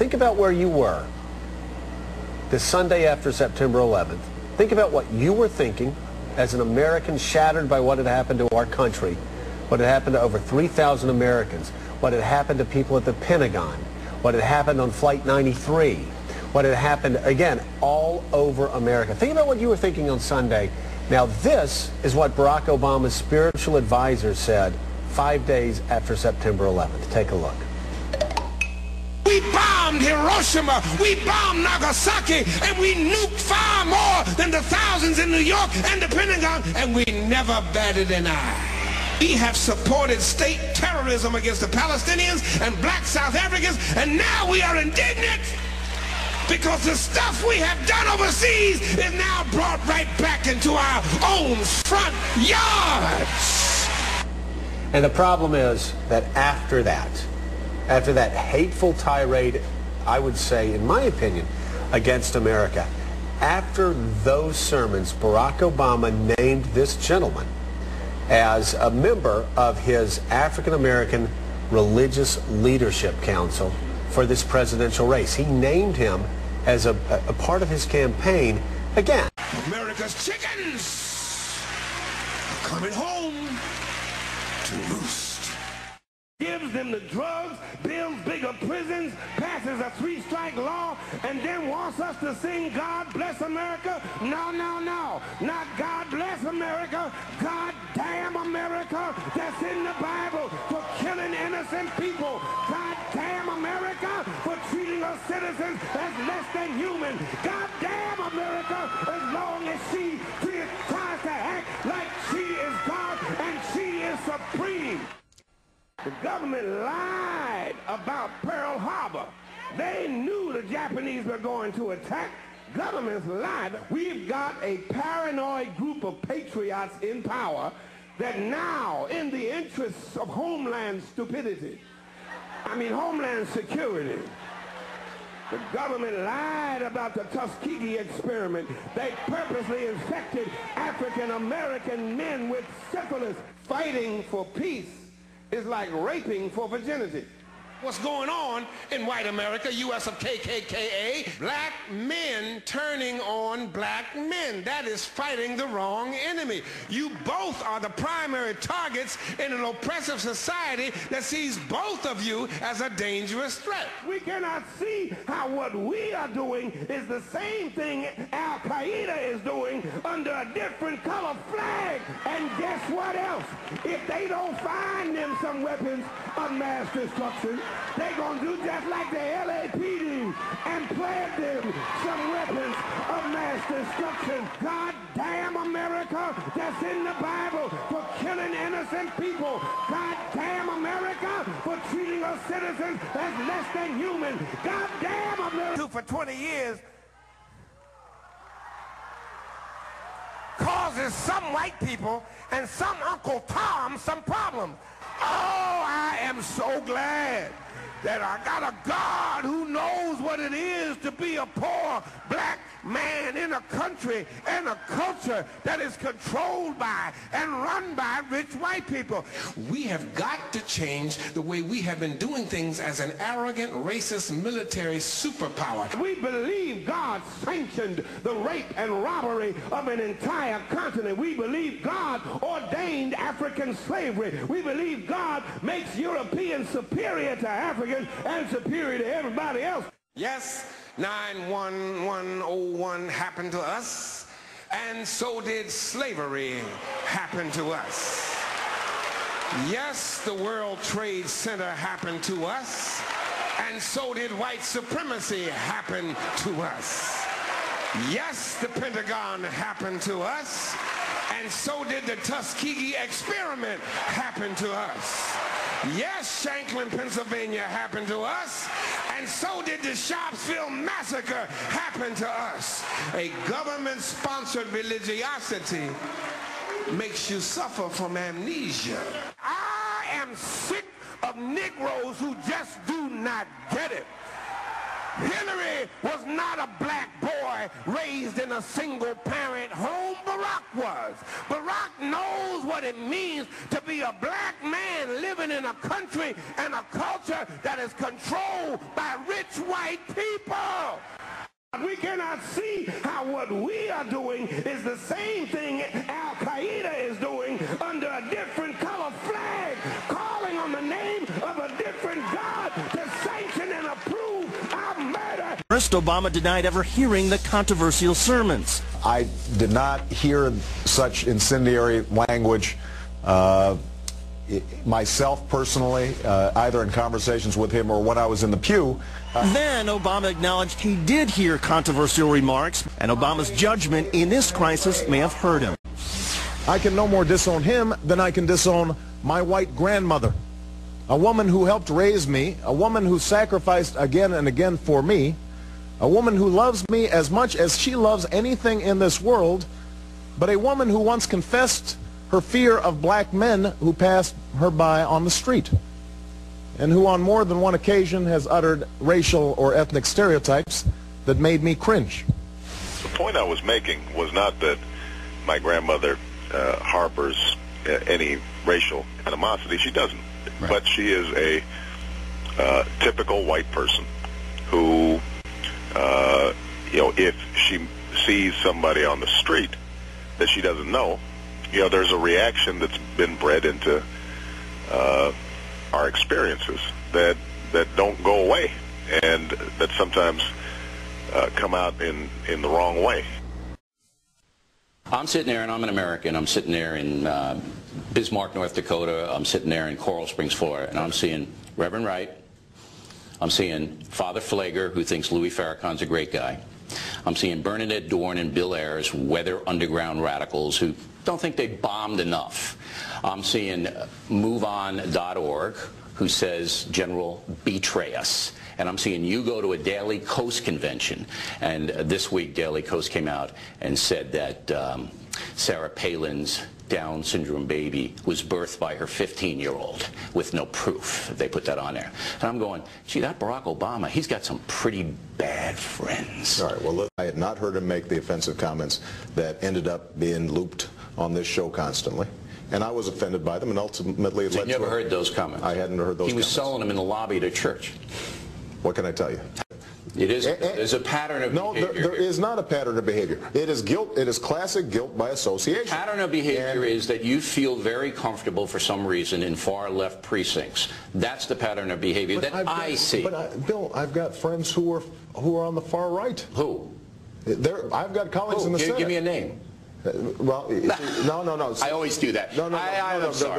think about where you were this Sunday after September 11th. Think about what you were thinking as an American shattered by what had happened to our country, what had happened to over 3,000 Americans, what had happened to people at the Pentagon, what had happened on Flight 93, what had happened, again, all over America. Think about what you were thinking on Sunday. Now, this is what Barack Obama's spiritual advisor said 5 days after September 11th. Take a look. We bombed Hiroshima, we bombed Nagasaki, and we nuked far more than the thousands in New York and the Pentagon, and we never batted an eye. We have supported state terrorism against the Palestinians and black South Africans, and now we are indignant because the stuff we have done overseas is now brought right back into our own front yards. And the problem is that after that hateful tirade, I would say, in my opinion, against America, after those sermons, Barack Obama named this gentleman as a member of his African-American Religious Leadership Council for this presidential race. He named him as a part of his campaign again. America's chickens are coming home to roost. Gives them the drugs, builds bigger prisons, passes a 3-strike law, and then wants us to sing God Bless America? No, no, no. Not God Bless America. God damn America. That's in the Bible for killing innocent people. God damn America for treating us citizens as less than human. God damn America as long as she tries to act like she is God and she is supreme. The government lied about Pearl Harbor. They knew the Japanese were going to attack. Governments lied. We've got a paranoid group of patriots in power that now, in the interests of homeland security, the government lied about the Tuskegee experiment. They purposely infected African American men with syphilis. Fighting for peace is like raping for virginity. What's going on in white America, U.S. of KKKA? Black men turning on black men. That is fighting the wrong enemy. You both are the primary targets in an oppressive society that sees both of you as a dangerous threat. We cannot see how what we are doing is the same thing Al-Qaeda is doing under a different color flag. And guess what else? If they don't find them some weapons of mass destruction, they're going to do just like the LAPD and plant them some weapons of mass destruction. God damn America, that's in the Bible for killing innocent people. God damn America for treating us citizens as less than human. God damn America. For 20 years causes some white people and some Uncle Tom some problems. Oh, I am so glad that I got a God who knows what it is to be a poor black man in a country and a culture that is controlled by and run by rich white people. We have got to change the way we have been doing things as an arrogant, racist military superpower. We believe God sanctioned the rape and robbery of an entire continent. We believe God ordained African slavery. We believe God makes Europeans superior to Africans and superior to everybody else. Yes, 9/11/01 happened to us, and so did slavery happen to us. Yes, the World Trade Center happened to us, and so did white supremacy happen to us. Yes, the Pentagon happened to us, and so did the Tuskegee experiment happen to us. Yes, Shanklin, Pennsylvania happened to us, and so did the Sharpsville massacre happen to us. A government-sponsored religiosity makes you suffer from amnesia. I am sick of Negroes who just do not get it. Hillary was not a black boy raised in a single-parent home. Barack was. Barack knows what it means to be a black man living in a country and a culture that is controlled by rich white people. We cannot see how what we are doing is the same thing Al-Qaeda is doing under a different color flag, calling on the name of a different God to sanction and approve our murder. First, Obama denied ever hearing the controversial sermons. I did not hear such incendiary language myself personally, either in conversations with him or when I was in the pew. Then Obama acknowledged he did hear controversial remarks, and Obama's judgment in this crisis may have hurt him. I can no more disown him than I can disown my white grandmother, a woman who helped raise me, a woman who sacrificed again and again for me, a woman who loves me as much as she loves anything in this world, but a woman who once confessed her fear of black men who passed her by on the street, and who on more than one occasion has uttered racial or ethnic stereotypes that made me cringe. The point I was making was not that my grandmother harbors any racial animosity. She doesn't. Right. But she is a typical white person who, if she sees somebody on the street that she doesn't know, there's a reaction that's been bred into our experiences that don't go away, and that sometimes come out in the wrong way. I'm sitting there, and I'm an American. I'm sitting there in Bismarck, North Dakota. I'm sitting there in Coral Springs, Florida, and I'm seeing Reverend Wright. I'm seeing Father Pfleger, who thinks Louis Farrakhan's a great guy. I'm seeing Bernadette Dorn and Bill Ayers, weather underground radicals who don't think they bombed enough. I'm seeing MoveOn.org, who says, General, betray us. And I'm seeing you go to a Daily Kos convention. And this week, Daily Kos came out and said that Sarah Palin's Down syndrome baby was birthed by her 15-year-old with no proof. They put that on there. And I'm going, gee, that Barack Obama, he's got some pretty bad friends. All right, well, I had not heard him make the offensive comments that ended up being looped on this show constantly. And I was offended by them, and ultimately it led to... You never heard those comments? I hadn't heard those comments. He was selling them in the lobby at a church. What can I tell you? There's a pattern of behavior. No, there is not a pattern of behavior. It is guilt. It is classic guilt by association. The pattern of behavior is that you feel very comfortable for some reason in far-left precincts. That's the pattern of behavior that I see. But, Bill, I've got friends who are on the far right. Who? I've got colleagues in the Senate. Give me a name. Well, no. I always do that. No, I'm sorry.